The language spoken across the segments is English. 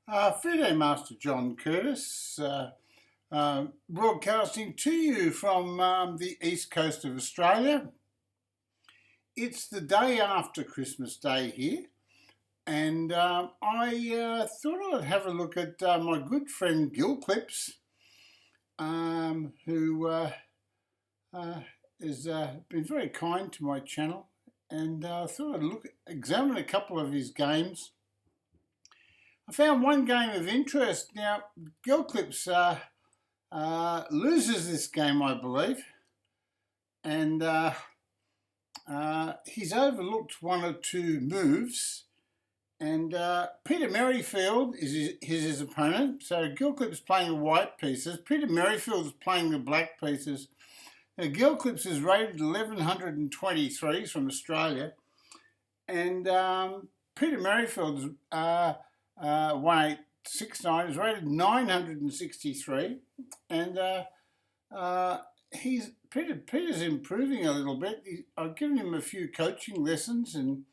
Friday Master John Curtis, broadcasting to you from the east coast of Australia. It's the day after Christmas Day here, and I thought I'd have a look at my good friend Gilclips, who has been very kind to my channel, and I thought I'd examine a couple of his games. I found one game of interest. Now, Gilclips loses this game, I believe, and he's overlooked one or two moves. And Peter Merrifield is his opponent. So Gilclips playing the white pieces. Peter Merrifield is playing the black pieces. Now, Gilclips is rated 1123 from Australia, and Peter Merrifield's 1869 is rated 963, and Peter's improving a little bit. I've given him a few coaching lessons, and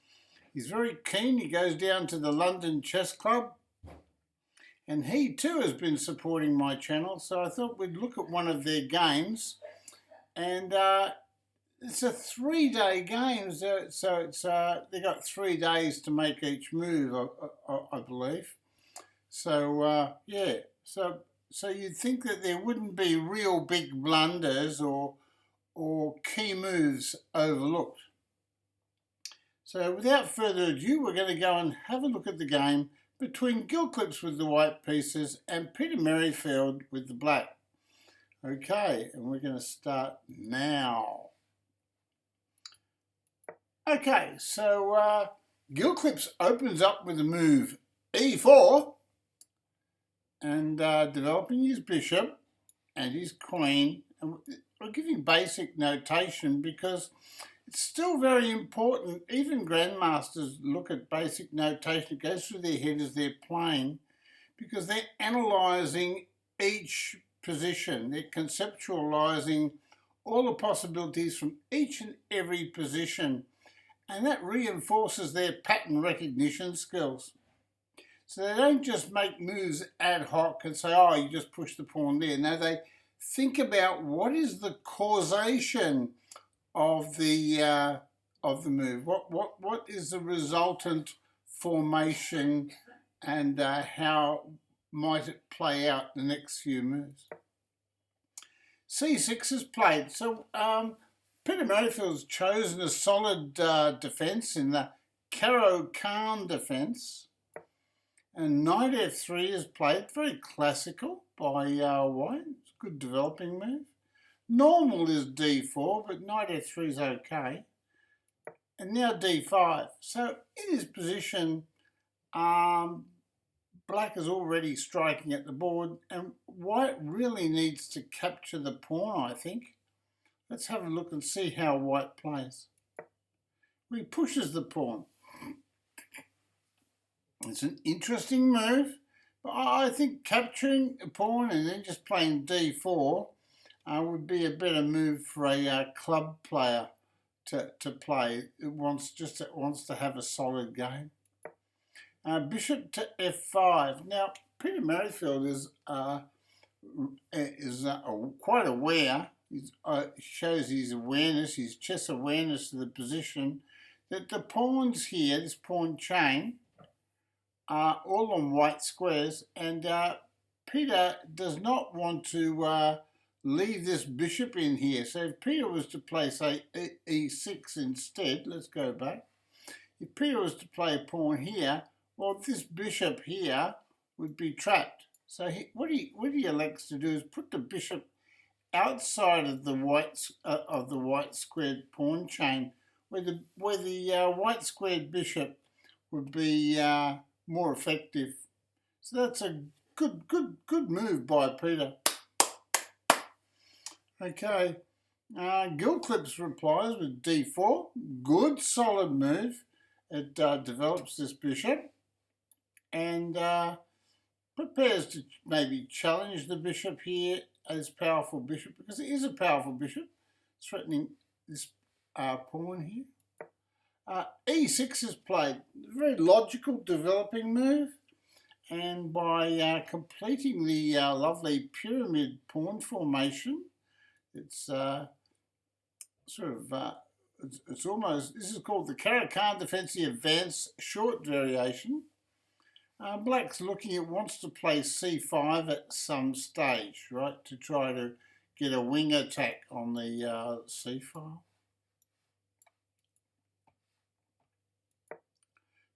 he's very keen. He goes down to the London Chess Club, and he too has been supporting my channel. So I thought we'd look at one of their games, and it's a 3-day game, so it's they got 3 days to make each move, I believe. So yeah, so you'd think that there wouldn't be real big blunders or key moves overlooked. So without further ado, we're going to go and have a look at the game between Gilclips with the white pieces and Peter Merrifield with the black. Okay, and we're going to start now. Okay, so Gilclips opens up with the move e4 and developing his bishop and his queen. And we're giving basic notation because it's still very important. Even grandmasters look at basic notation. It goes through their head as they're playing because they're analysing each position. They're conceptualising all the possibilities from each and every position. And that reinforces their pattern recognition skills. So they don't just make moves ad hoc and say, oh, you just push the pawn there. No, they think about what is the causation of the move. What is the resultant formation, and how might it play out the next few moves? C6 is played. So Peter Merrifield's chosen a solid defence in the Caro-Cann defence, and knight f3 is played, very classical by white. It's a good developing move. Normal is d4, but knight f3 is okay. And now d5. So in his position, black is already striking at the board, and white really needs to capture the pawn, I think. Let's have a look and see how white plays. He pushes the pawn. It's an interesting move, but I think capturing a pawn and then just playing d4 would be a better move for a club player to play. It wants to have a solid game. Bishop to f5. Now Peter Merrifield is quite aware. He shows his awareness, his chess awareness of the position, that the pawns here, this pawn chain, are all on white squares, and Peter does not want to leave this bishop in here. So if Peter was to play, say, e6 instead, let's go back. If Peter was to play a pawn here, well, this bishop here would be trapped. So what he elects to do is put the bishop outside of the white squared pawn chain, where the white squared bishop would be more effective. So that's a good move by Peter. Okay, Gilclips replies with d4. Good solid move. It develops this bishop and prepares to maybe challenge the bishop here as powerful bishop, because it is a powerful bishop, threatening this pawn here. E6 is played. Very logical developing move. and by completing the lovely pyramid pawn formation, it's it's almost, this is called the Caro-Cann defensive advance short variation. Black's looking at, wants to play c5 at some stage, right, to try to get a wing attack on the c file.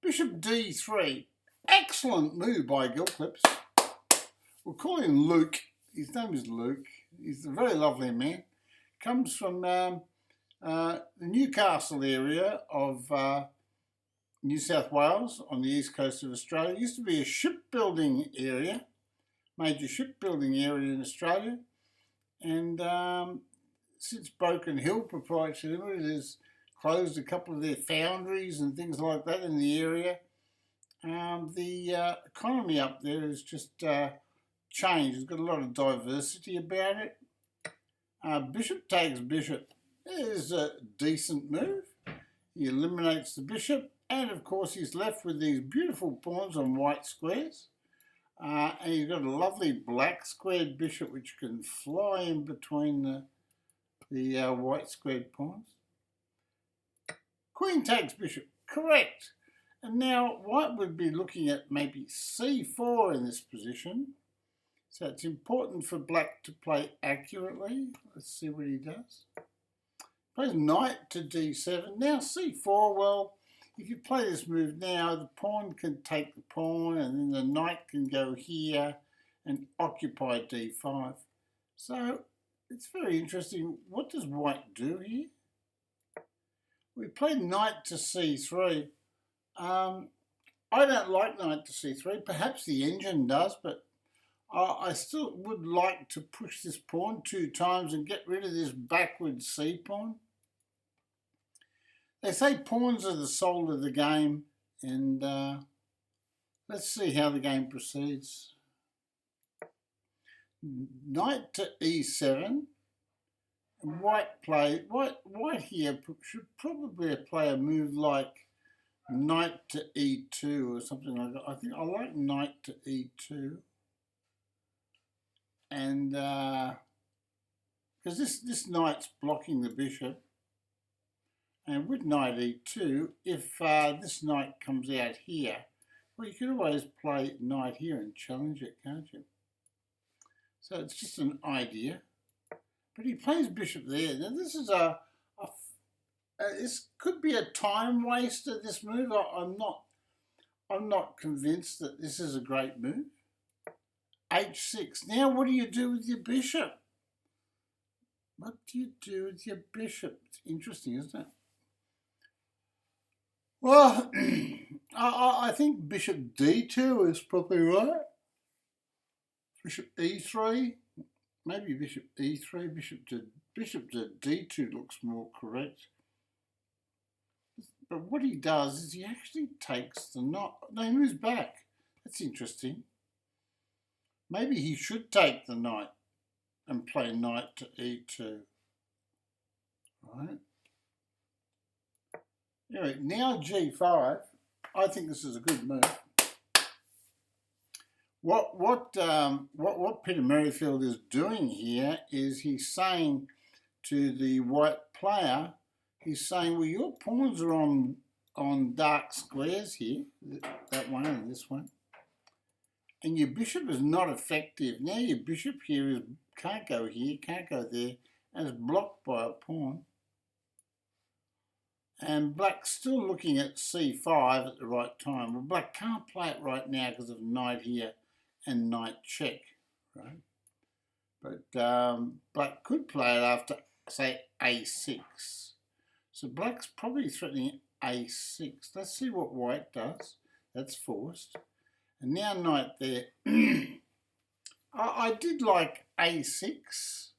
Bishop d3. Excellent move by Gilclips. We'll call him Luke. His name is Luke. He's a very lovely man. Comes from the Newcastle area of New South Wales on the east coast of Australia. It used to be a shipbuilding area, major shipbuilding area in Australia. And since Broken Hill Proprietary Limited has closed a couple of their foundries and things like that in the area, the economy up there has just changed. It's got a lot of diversity about it. Bishop takes bishop is a decent move. He eliminates the bishop, and of course he's left with these beautiful pawns on white squares. And he's got a lovely black squared bishop which can fly in between the white squared pawns. Queen takes bishop, correct. And now white would be looking at maybe c4 in this position. So it's important for black to play accurately. Let's see what he does. Plays knight to d7. Now c4, well, if you play this move now, the pawn can take the pawn and then the knight can go here and occupy d5. So it's very interesting. What does white do here? We play knight to c3. I don't like knight to c3. Perhaps the engine does, but I still would like to push this pawn 2 times and get rid of this backward c pawn. They say pawns are the soul of the game, and let's see how the game proceeds. Knight to e7. White here should probably play a move like knight to e2 or something like that. I think I like knight to e2. And because this knight's blocking the bishop, and with knight e2, if this knight comes out here, well, you can always play knight here and challenge it, can't you? So it's just an idea. But he plays bishop there. Now this is this could be a time waster. This move, I'm not convinced that this is a great move. h6. Now what do you do with your bishop? What do you do with your bishop? It's interesting, isn't it? Well, I think bishop d2 is probably right. Bishop e3, maybe bishop e3, bishop to d2 looks more correct. But what he does is he actually takes the knight. No, he moves back. That's interesting. Maybe he should take the knight and play knight to e2. Right. Anyway, now g5. I think this is a good move. What Peter Merrifield is doing here is he's saying to the white player, he's saying, well, your pawns are on dark squares here, that one and this one, and your bishop is not effective. Now your bishop here can't go here, can't go there, and is blocked by a pawn. And black's still looking at c5 at the right time. Well, black can't play it right now because of knight here and knight check, right? But black could play it after, say, a6. So black's probably threatening a6. Let's see what white does. That's forced. And now knight there. I did like a6.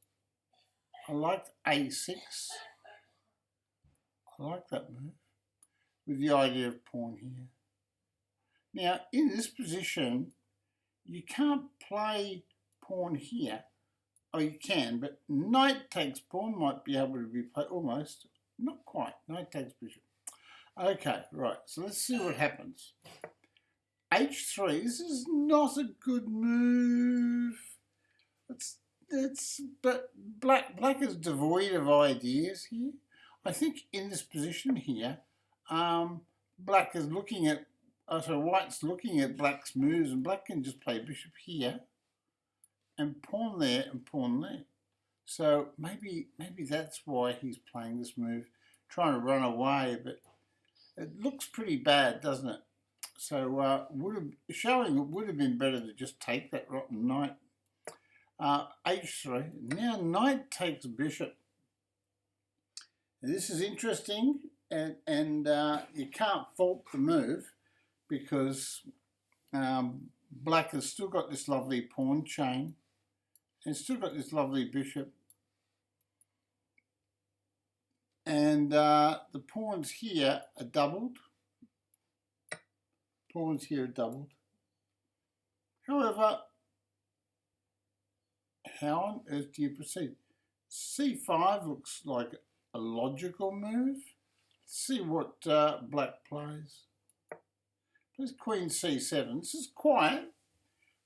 I liked a6. I like that move with the idea of pawn here. Now, in this position, you can't play pawn here. Oh, you can, but knight takes pawn might be able to be played almost. Not quite. Knight takes bishop. Okay, right. So let's see what happens. h3. This is not a good move. But black is devoid of ideas here. I think in this position here, black is looking at, so white's looking at black's moves, and black can just play bishop here, and pawn there, and pawn there. So maybe that's why he's playing this move, trying to run away, but it looks pretty bad, doesn't it? So showing it would have been better to just take that rotten knight. h3. Now knight takes bishop. This is interesting, and you can't fault the move because black has still got this lovely pawn chain and still got this lovely bishop, and the pawns here are doubled. Pawns here are doubled. However, how on earth do you proceed? c5 looks like a logical move. Let's see what black plays. Plays queen c7. This is quiet,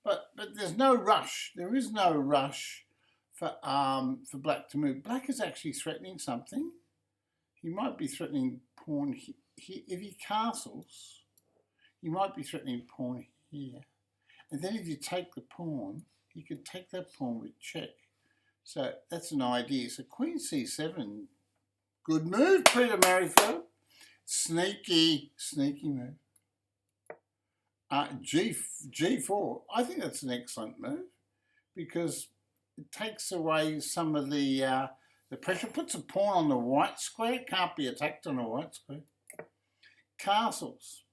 but there's no rush. There is no rush for black to move. Black is actually threatening something. He might be threatening pawn here. If he castles, he might be threatening pawn here. And then if you take the pawn, you could take that pawn with check. So that's an idea. So queen c7, good move, Peter Merrifield. Sneaky move. G4, I think that's an excellent move because it takes away some of the pressure, puts a pawn on the white square, it can't be attacked on the white square. Castles.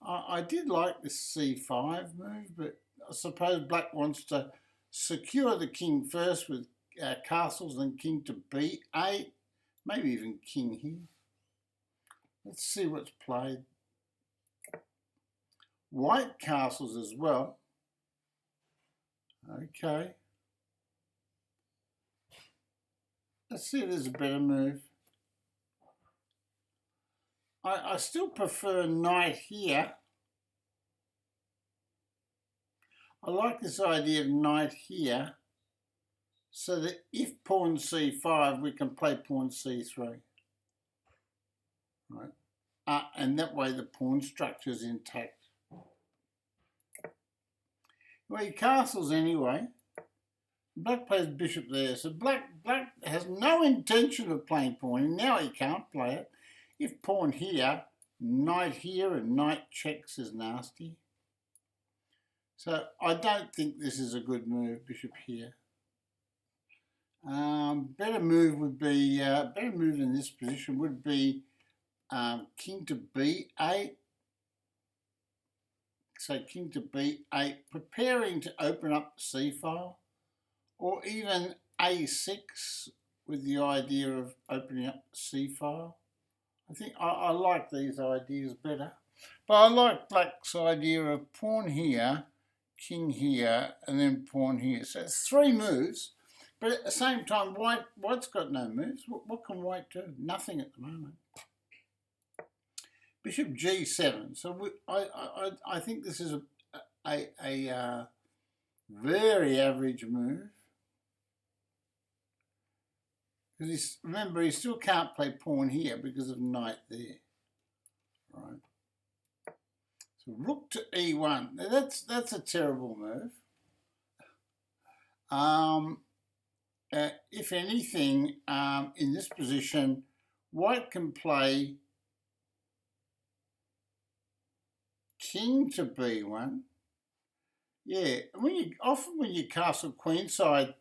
I did like this c5 move, but I suppose black wants to secure the king first with castles, then king to b8, maybe even king here. Let's see what's played. White castles as well. Okay. Let's see if there's a better move. I still prefer knight here. I like this idea of knight here, so that if pawn c5, we can play pawn c3. Right. And that way the pawn structure is intact. Well, he castles anyway. Black plays bishop there, so black has no intention of playing pawn, and now he can't play it. If pawn here, knight here, and knight checks is nasty. So I don't think this is a good move, bishop here. Better move would be, better move in this position would be king to b8. So king to b8, preparing to open up the c file, or even a6 with the idea of opening up the c file. I think I like these ideas better. But I like black's idea of pawn here, king here, and then pawn here. So it's three moves, but at the same time, white's got no moves. What can white do? Nothing at the moment. Bishop g7. So I think this is a very average move. Because remember, he still can't play pawn here because of knight there. Right. So rook to e1. Now that's a terrible move. If anything, in this position, white can play king to b1. Yeah, often when you castle queenside,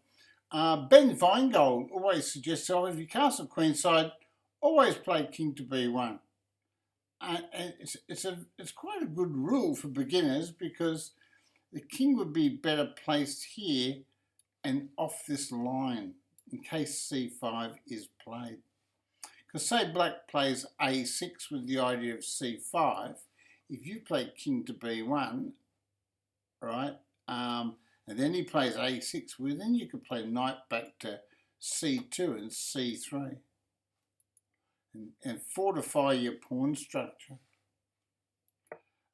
Ben Feingold always suggests, oh, if you castle queenside, always play king to b1. And it's quite a good rule for beginners because the king would be better placed here and off this line in case c5 is played. Because say black plays a6 with the idea of c5, if you play king to b1, right, and then he plays a6, well then you could play knight back to c2 and c3 and fortify your pawn structure.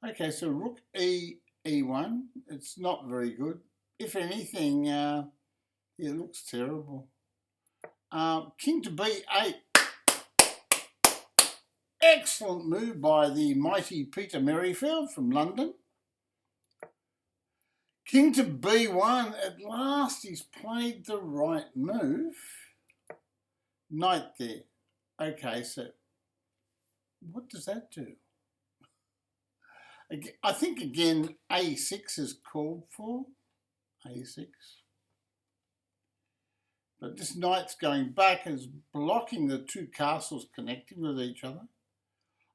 Okay, so rook e1, it's not very good. If anything, it looks terrible. King to b8. Excellent move by the mighty Peter Merrifield from London. King to b1. At last he's played the right move. Knight there. Okay, so what does that do? I think again a6 is called for. a6. But this knight's going back and is blocking the two castles connecting with each other.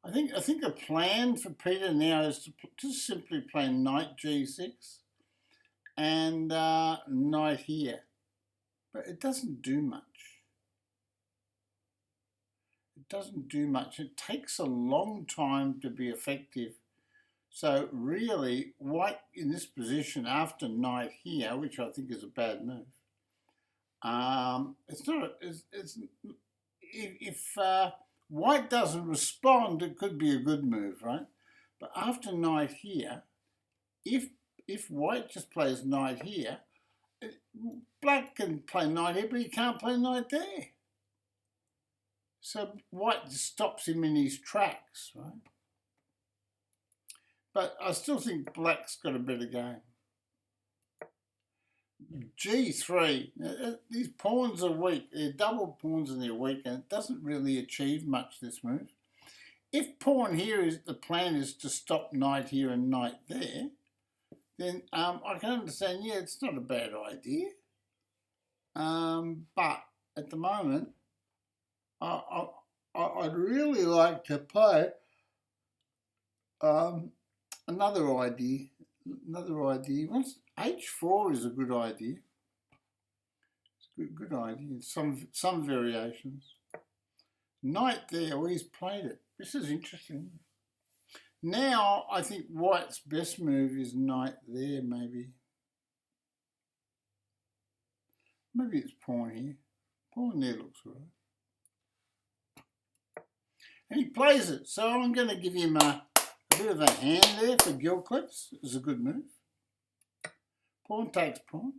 I think the plan for Peter now is to just simply play knight g6 and knight here. But it doesn't do much. It doesn't do much. It takes a long time to be effective. So really, white in this position after knight here, which I think is a bad move. If white doesn't respond, it could be a good move, right? But after knight here, if white just plays knight here, black can play knight here, but he can't play knight there. So white just stops him in his tracks, right? But I still think black's got a better game. G3. Now, these pawns are weak. They're double pawns and they're weak, and it doesn't really achieve much, this move. If pawn here is the plan is to stop knight here and knight there, then I can understand, yeah, it's not a bad idea. But at the moment, I'd really like to play another idea. Once h4 is a good idea. It's a good idea. Some variations. Knight there, well, he's played it. This is interesting. Now I think white's best move is knight there, maybe. Maybe it's pawn here. Pawn there looks all right. And he plays it. So I'm going to give him a bit of a hand there for Gilclips. It's a good move. Pawn takes pawn.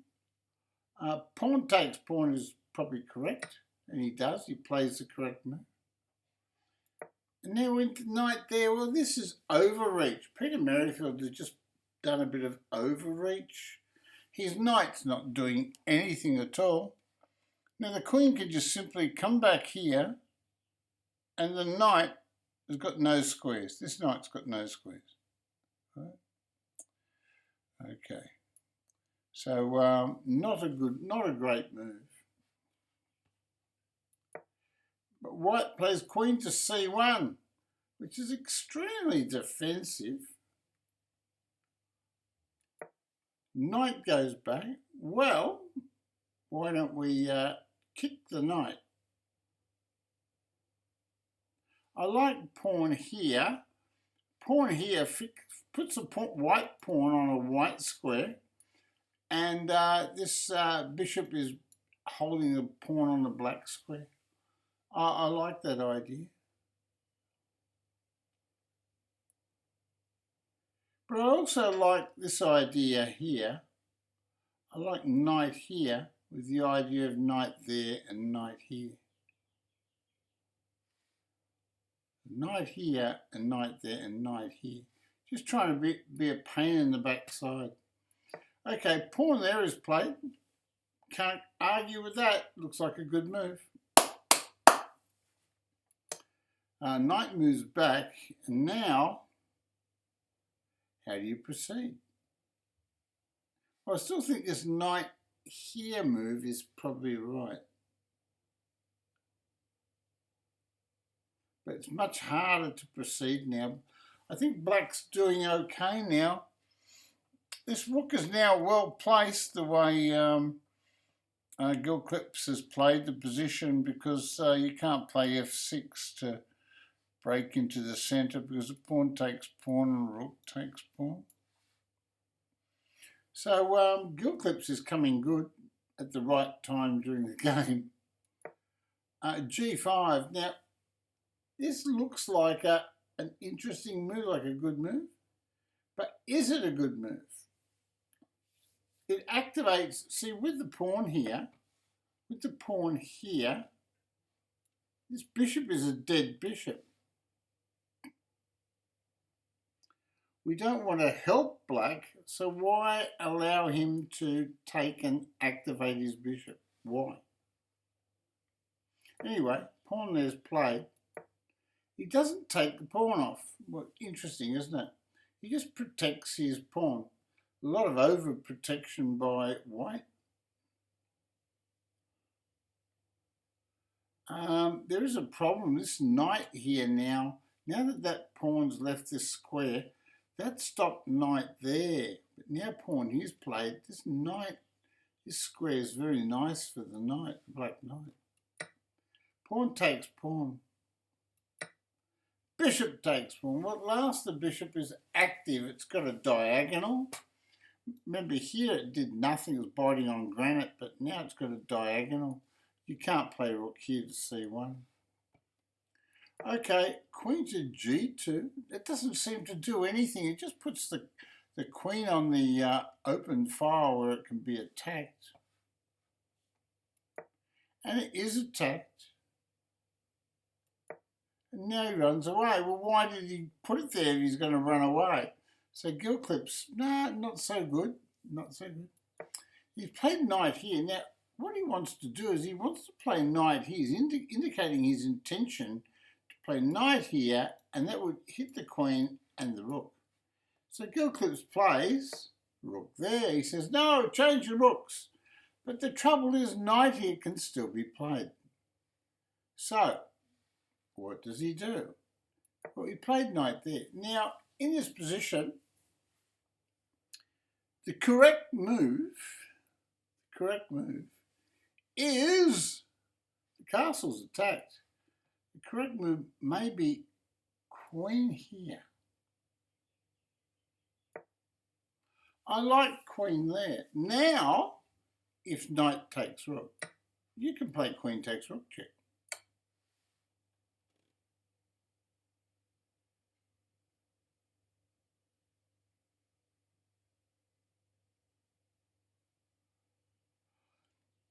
Pawn takes pawn is probably correct. And he does. He plays the correct move. And now into knight there. Well, this is overreach. Peter Merrifield has just done a bit of overreach. His knight's not doing anything at all. Now the queen could just simply come back here, and the knight has got no squares. This knight's got no squares. Right? Okay. So not a great move. But white plays queen to c1, which is extremely defensive. Knight goes back. Well, why don't we kick the knight? I like pawn here. Pawn here puts a white pawn on a white square, and this bishop is holding the pawn on the black square. I like that idea. But I also like this idea here. I like knight here with the idea of knight there and knight here. Knight here and knight there and knight here. Just trying to be a pain in the backside. Okay, pawn there is played. Can't argue with that. Looks like a good move. Knight moves back, and now, how do you proceed? Well, I still think this knight here move is probably right. But it's much harder to proceed now. I think black's doing okay now. This rook is now well placed the way Gilclips has played the position, because you can't play f6 to break into the centre, because the pawn takes pawn and rook takes pawn. So Gilclips is coming good at the right time during the game. G5. Now, this looks like an interesting move, like a good move. But is it a good move? It activates, see, with the pawn here, this bishop is a dead bishop. We don't want to help black, so why allow him to take and activate his bishop? Why? Anyway, pawn there's played. He doesn't take the pawn off. Well, interesting, isn't it? He just protects his pawn. A lot of overprotection by white. There is a problem. This knight here now that pawn's left this square, that stopped knight there. But now pawn here's played. This square is very nice for the knight, the black knight. Pawn takes pawn. Bishop takes pawn. Well, at last the bishop is active. It's got a diagonal. Remember here it did nothing. It was biting on granite, but now it's got a diagonal. You can't play rook here to c1. Okay, queen to g2. It doesn't seem to do anything. It just puts the queen on the open file where it can be attacked. And it is attacked. And now he runs away. Well, why did he put it there if he's going to run away? So Gilclips, nah, not so good. Not so good. He's played knight here. Now, what he wants to do is he wants to play knight here. He's indicating his intention to play knight here, and that would hit the queen and the rook. So Gilclips plays rook there. He says, no, change the rooks. But the trouble is knight here can still be played. So, what does he do? Well, he played knight there. Now, in this position, the correct move is the castle's attacked. The correct move may be queen here. I like queen there. Now, if knight takes rook, you can play queen takes rook check.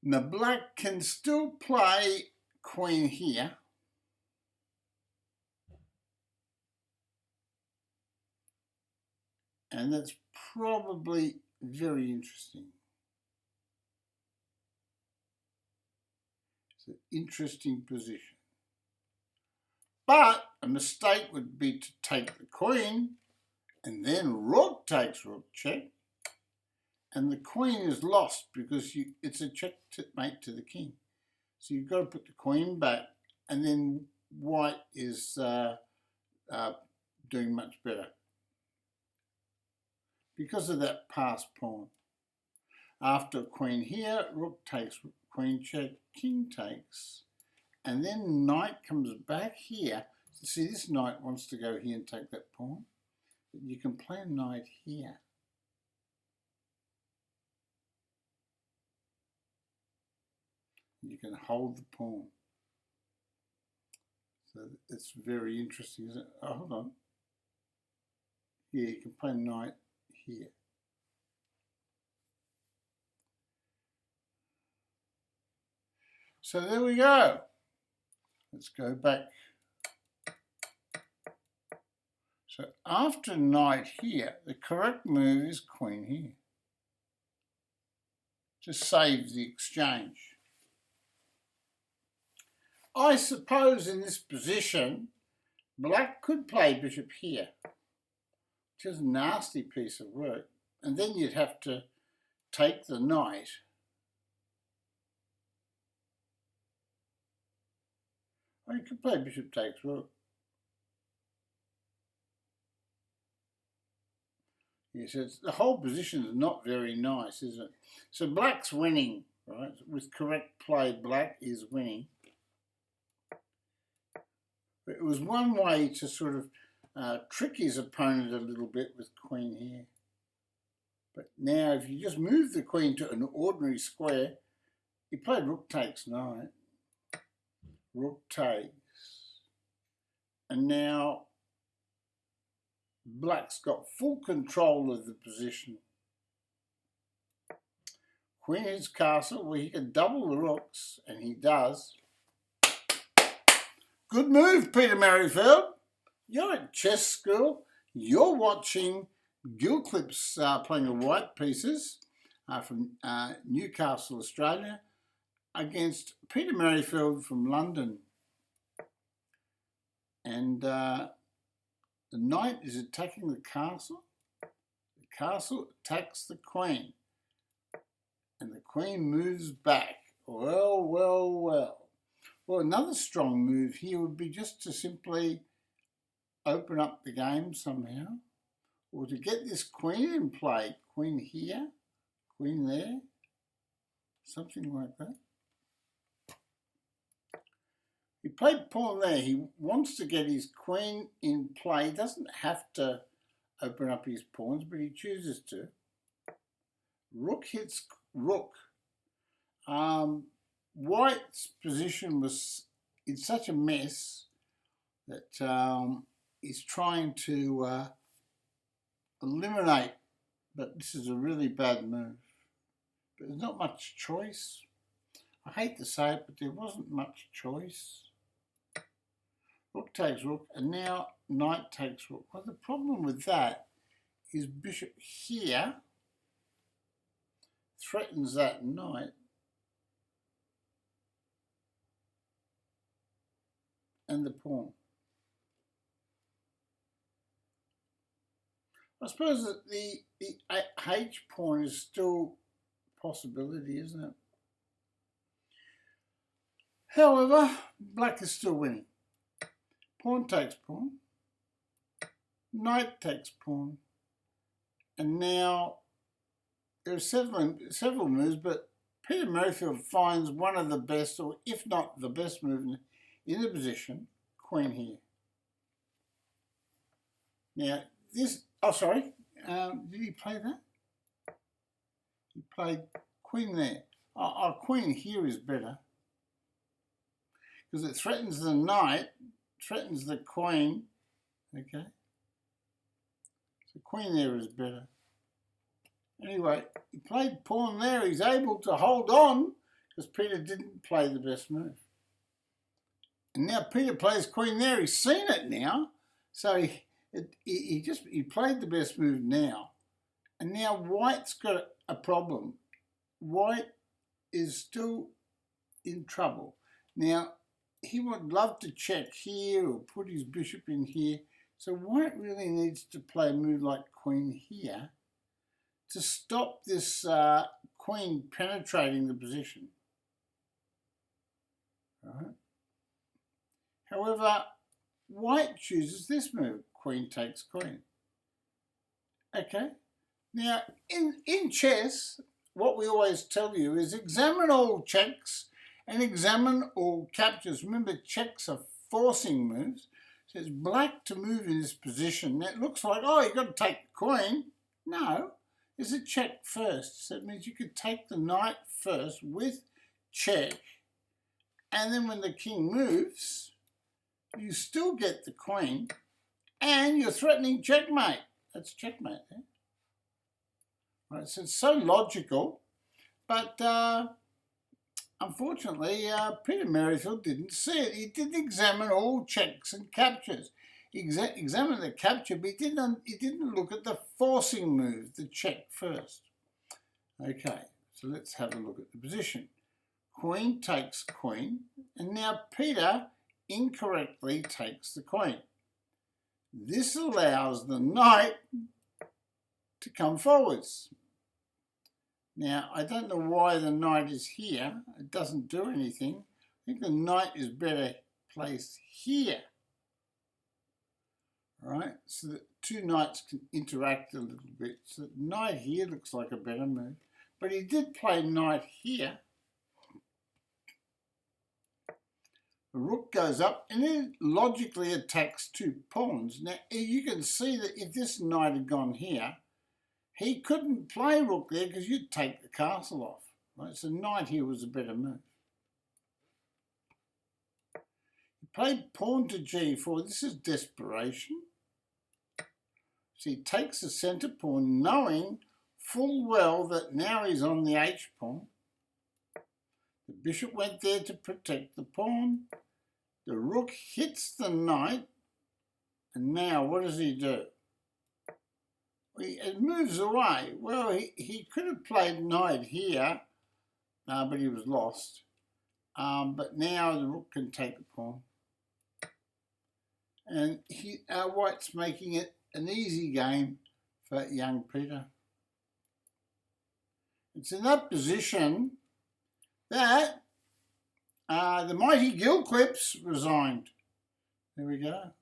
Now black can still play queen here. And that's probably very interesting. It's an interesting position. But a mistake would be to take the queen and then rook takes rook check. And the queen is lost because it's a checkmate to the king. So you've got to put the queen back, and then white is doing much better because of that passed pawn. After queen here, rook takes, queen check, king takes, and then knight comes back here. So see, this knight wants to go here and take that pawn, but you can play a knight here. You can hold the pawn. So it's very interesting, isn't it? Oh, hold on. Yeah, you can play knight here. So there we go. Let's go back. So after knight here, the correct move is queen here to save the exchange. I suppose in this position, black could play bishop here, which is a nasty piece of work. And then you'd have to take the knight. Or you could play bishop takes rook. Yes, the whole position is not very nice, is it? So black's winning, right? With correct play, black is winning. It was one way to sort of trick his opponent a little bit with queen here. But now if you just move the queen to an ordinary square, he played rook takes knight, rook takes, and now Black's got full control of the position. Queen hits castle where he can double the rooks, and he does. Good move, Peter Merrifield. You're at chess school. You're watching Gilclips playing the white pieces from Newcastle, Australia, against Peter Merrifield from London. And the knight is attacking the castle. The castle attacks the queen. And the queen moves back. Well, well, well. Well, another strong move here would be just to simply open up the game somehow. Or to get this queen in play. Queen here, queen there. Something like that. He played pawn there. He wants to get his queen in play. He doesn't have to open up his pawns, but he chooses to. Rook hits rook. White's position was in such a mess that he's trying to eliminate, but this is a really bad move. But there's not much choice. I hate to say it, but there wasn't much choice. Rook takes rook, and now knight takes rook. Well, the problem with that is bishop here threatens that knight. And the pawn. I suppose that the H pawn is still a possibility, isn't it? However, black is still winning. Pawn takes pawn. Knight takes pawn. And now there are several moves, but Peter Merrifield finds one of the best, or if not the best move in the position, queen here. Now this, oh sorry, did he play that? He played queen there. Our queen here is better because it threatens the knight, threatens the queen. Okay, so queen there is better. Anyway, he played pawn there. He's able to hold on because Peter didn't play the best move. And now Peter plays queen there. He's seen it now, so he played the best move now. And now White's got a problem. White is still in trouble. Now, he would love to check here or put his bishop in here. So White really needs to play a move like queen here to stop this queen penetrating the position. Right. However, White chooses this move, queen takes queen. Okay, now in chess, what we always tell you is examine all checks and examine all captures. Remember, checks are forcing moves. So it's black to move in this position. That looks like, oh, you've got to take the queen. No, it's a check first. So it means you could take the knight first with check, and then when the king moves, you still get the queen, and you're threatening checkmate. That's checkmate there. Right, so it's so logical, but unfortunately, Peter Merrifield didn't see it. He did examine all checks and captures. He examined the capture, but he didn't look at the forcing move, the check first. Okay, so let's have a look at the position. Queen takes queen, and now Peter incorrectly takes the queen. This allows the knight to come forwards. Now, I don't know why the knight is here. It doesn't do anything. I think the knight is better placed here. Right, so that two knights can interact a little bit. So the knight here looks like a better move. But he did play knight here. The rook goes up and it logically attacks two pawns. Now, you can see that if this knight had gone here, he couldn't play rook there because you'd take the castle off. Right? So knight here was a better move. He played pawn to g4. This is desperation. So he takes the centre pawn, knowing full well that now he's on the H pawn. The bishop went there to protect the pawn. The rook hits the knight. And now what does he do? It moves away. Well, he could have played knight here, but he was lost. But now the rook can take the pawn. And White's making it an easy game for young Peter. It's in that position that the mighty Gilclips resigned. There we go.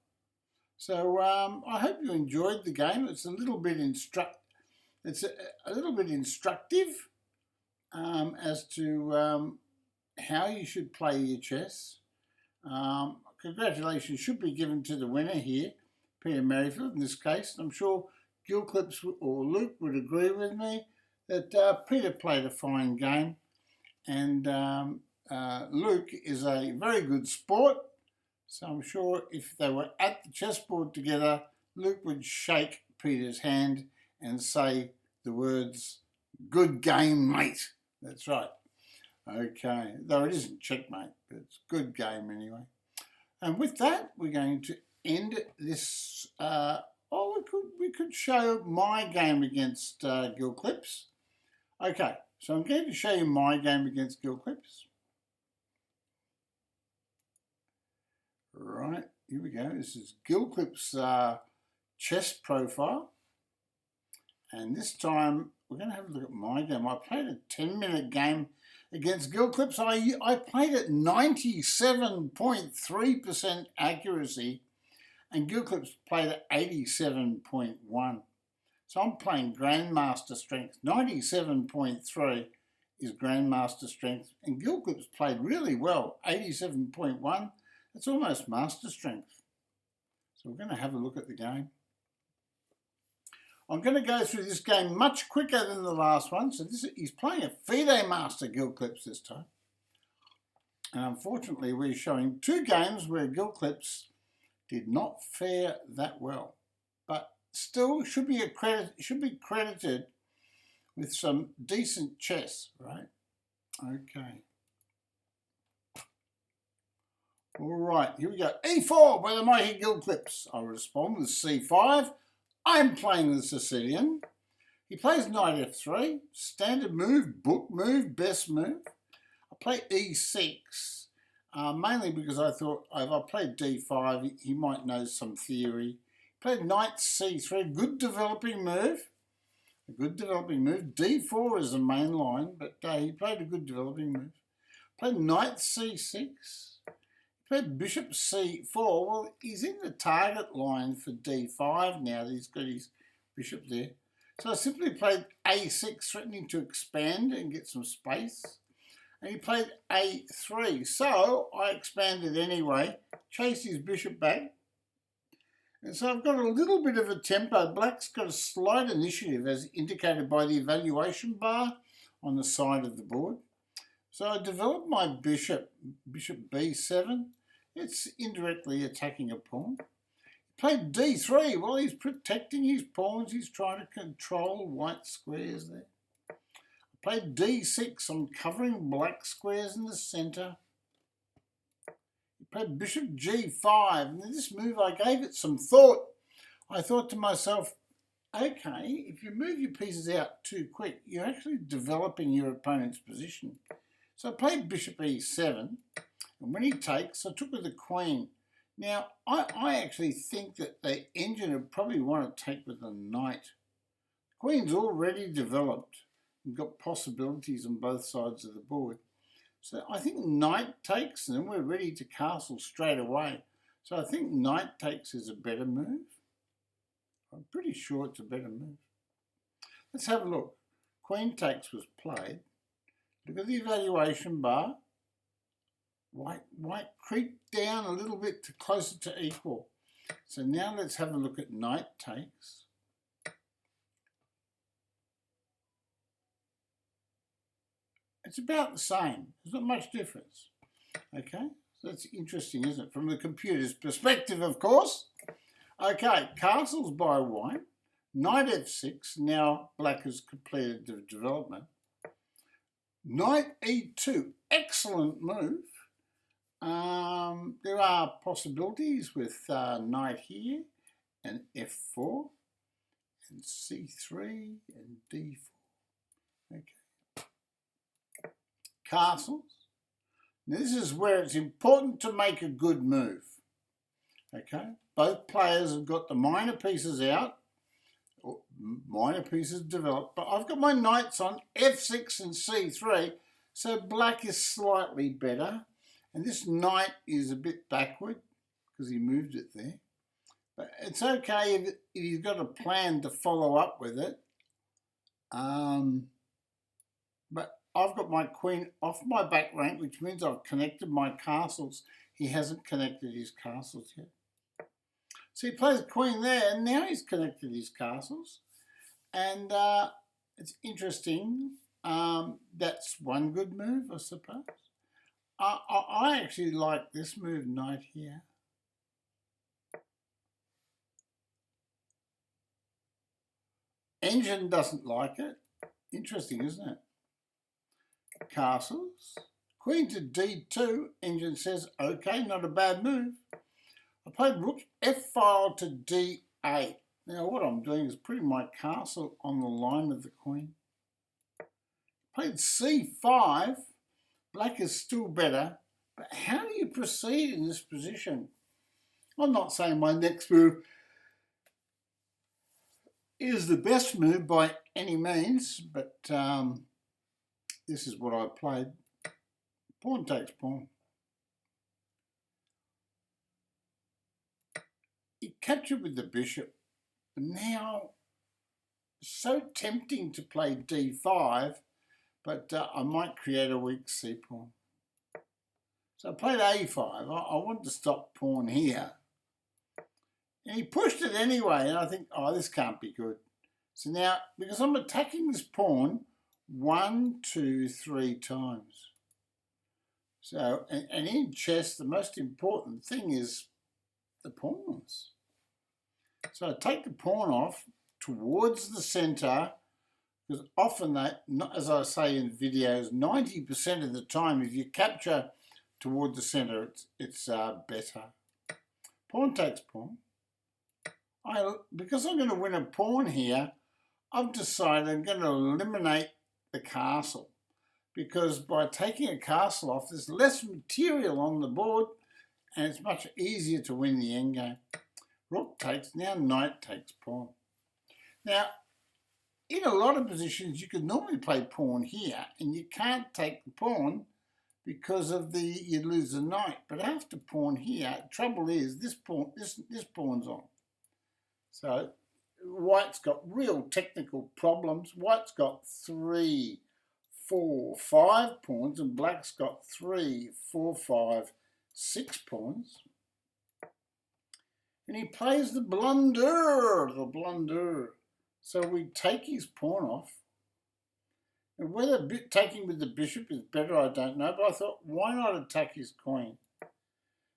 So I hope you enjoyed the game. It's a little bit instructive as to how you should play your chess. Congratulations should be given to the winner here, Peter Merrifield in this case. I'm sure Gilclips or Luke would agree with me that Peter played a fine game, and Luke is a very good sport. So I'm sure if they were at the chessboard together, Luke would shake Peter's hand and say the words, "Good game, mate." That's right. Okay, though it isn't checkmate, but it's good game anyway. And with that, we're going to end this. We could show my game against Gilclips. Okay, so I'm going to show you my game against Gilclips. Right, here we go. This is Gilclips' chess profile. And this time, we're going to have a look at my game. I played a 10-minute game against Gilclips. I played at 97.3% accuracy, and Gilclips played at 87.1%. So I'm playing Grandmaster strength. 97.3 is Grandmaster strength, and Gilclips played really well. 87.1, that's almost Master strength. So we're going to have a look at the game. I'm going to go through this game much quicker than the last one. So he's playing a FIDE Master Gilclips this time. And unfortunately, we're showing two games where Gilclips did not fare that well. But still should be credited with some decent chess, right? Okay. All right, here we go. E4 by the mighty Gilclips. I'll respond with C5. I'm playing the Sicilian. He plays knight f3, standard move, book move, best move. I play e6, mainly because I thought if I played d5, he might know some theory. Played knight c3, good developing move. A good developing move. d4 is the main line, but he played a good developing move. Played knight c6. Played bishop c4. Well, he's in the target line for d5 now. He's got his bishop there. So I simply played a6, threatening to expand and get some space. And he played a3. So I expanded anyway, chased his bishop back. And so I've got a little bit of a tempo. Black's got a slight initiative as indicated by the evaluation bar on the side of the board. So I developed my bishop b7. It's indirectly attacking a pawn. He played d3. Well, he's protecting his pawns. He's trying to control white squares there. I played d6. I'm covering black squares in the centre. He played bishop g5. And in this move, I gave it some thought. I thought to myself, okay, if you move your pieces out too quick, you're actually developing your opponent's position. So I played bishop e7. And when he takes, I took with the queen. Now, I actually think that the engine would probably want to take with the knight. The queen's already developed and got possibilities on both sides of the board. So I think knight takes, and then we're ready to castle straight away. So I think knight takes is a better move. I'm pretty sure it's a better move. Let's have a look. Queen takes was played. Look at the evaluation bar. White creeped down a little bit to closer to equal. So now let's have a look at knight takes. It's about the same. There's not much difference. Okay, so that's interesting, isn't it? From the computer's perspective, of course. Okay, castles by white. Knight f6, now black has completed the development. Knight e2, excellent move. There are possibilities with knight here and f4 and c3 and d4. Okay. Castles. Now this is where it's important to make a good move. Okay, both players have got the minor pieces out, or minor pieces developed, but I've got my knights on f6 and c3, so black is slightly better, and this knight is a bit backward because he moved it there. But it's okay if you've got a plan to follow up with it. But I've got my queen off my back rank, which means I've connected my castles. He hasn't connected his castles yet. So he plays queen there, and now he's connected his castles. And it's interesting. That's one good move, I suppose. I actually like this move, knight here. Engine doesn't like it. Interesting, isn't it? Castles. Queen to d2. Engine says, okay, not a bad move. I played rook f-file to d8. Now what I'm doing is putting my castle on the line of the queen. Played c5. Black is still better. But how do you proceed in this position? I'm not saying my next move is the best move by any means, but this is what I played. Pawn takes pawn. He captured with the bishop. Now, so tempting to play d5, but I might create a weak c pawn. So I played a5. I want to stop pawn here. And he pushed it anyway, and I think, oh, this can't be good. So now, because I'm attacking this pawn 1, 2, 3 times. So, and in chess, the most important thing is the pawns. So I take the pawn off towards the centre, because often, as I say in videos, 90% of the time, if you capture toward the centre, it's better. Pawn takes pawn. Because I'm going to win a pawn here, I've decided I'm going to eliminate the castle, because by taking a castle off, there's less material on the board, and it's much easier to win the endgame. Rook takes, now knight takes pawn. Now, in a lot of positions, you could normally play pawn here, and you can't take the pawn because of you lose the knight. But after pawn here, trouble is this pawn's on. So white's got real technical problems. White's got 3, 4, 5 pawns, and black's got 3, 4, 5, 6 pawns. And he plays the blunder. So we take his pawn off. And whether taking with the bishop is better, I don't know. But I thought, why not attack his queen?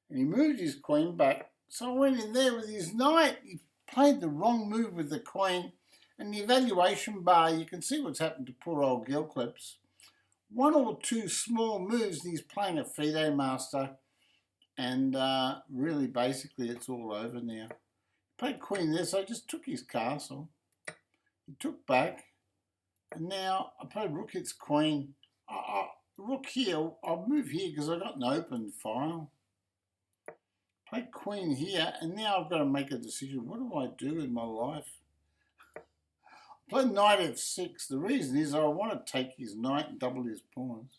And he moved his queen back. So I went in there with his knight. He played the wrong move with the queen. And the evaluation bar, you can see what's happened to poor old Gilclips. 1 or 2 small moves, and he's playing a FIDE master. And really, basically, it's all over now. He played queen there, so I just took his castle. He took back. And now I played rook hits queen. Rook here, I'll move here because I've got an open file. Played queen here, and now I've got to make a decision. What do I do in my life? I played knight f6. The reason is I want to take his knight and double his pawns.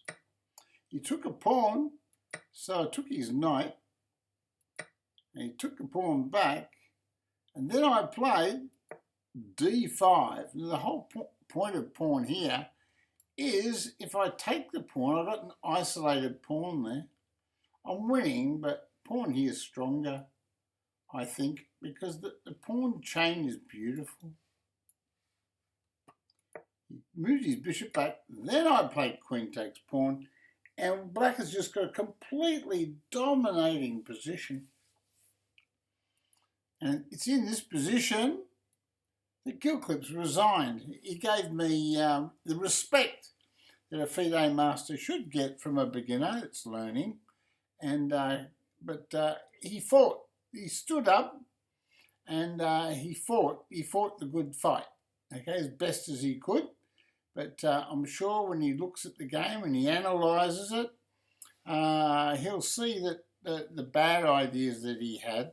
He took a pawn, so I took his knight, and he took the pawn back, and then I played d5. Now, the whole point of pawn here is if I take the pawn, I've got an isolated pawn there. I'm winning, but pawn here is stronger, I think, because the pawn chain is beautiful. He moved his bishop back, then I played queen takes pawn, and black has just got a completely dominating position. And it's in this position that Gilclips resigned. He gave me the respect that a FIDE master should get from a beginner that's learning. And but he fought. He stood up, and he fought. He fought the good fight. Okay, as best as he could. But I'm sure when he looks at the game and he analyses it, he'll see that the bad ideas that he had,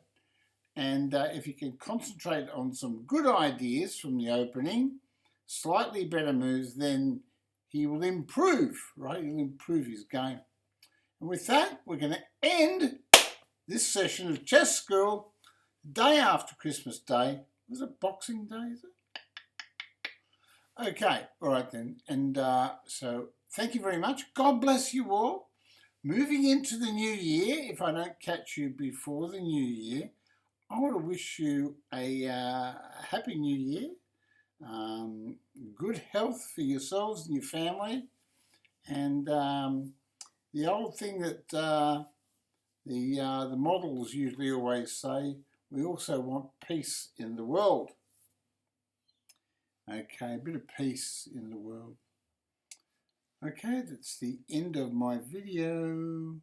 and if he can concentrate on some good ideas from the opening, slightly better moves, then he will improve, right? He'll improve his game. And with that, we're going to end this session of Chess School, day after Christmas Day. Was it Boxing Day, is it? Okay, all right then. And so thank you very much. God bless you all. Moving into the new year, if I don't catch you before the new year, I want to wish you a happy new year, good health for yourselves and your family, and the old thing that the models usually always say, we also want peace in the world. Okay, a bit of peace in the world. Okay, that's the end of my video.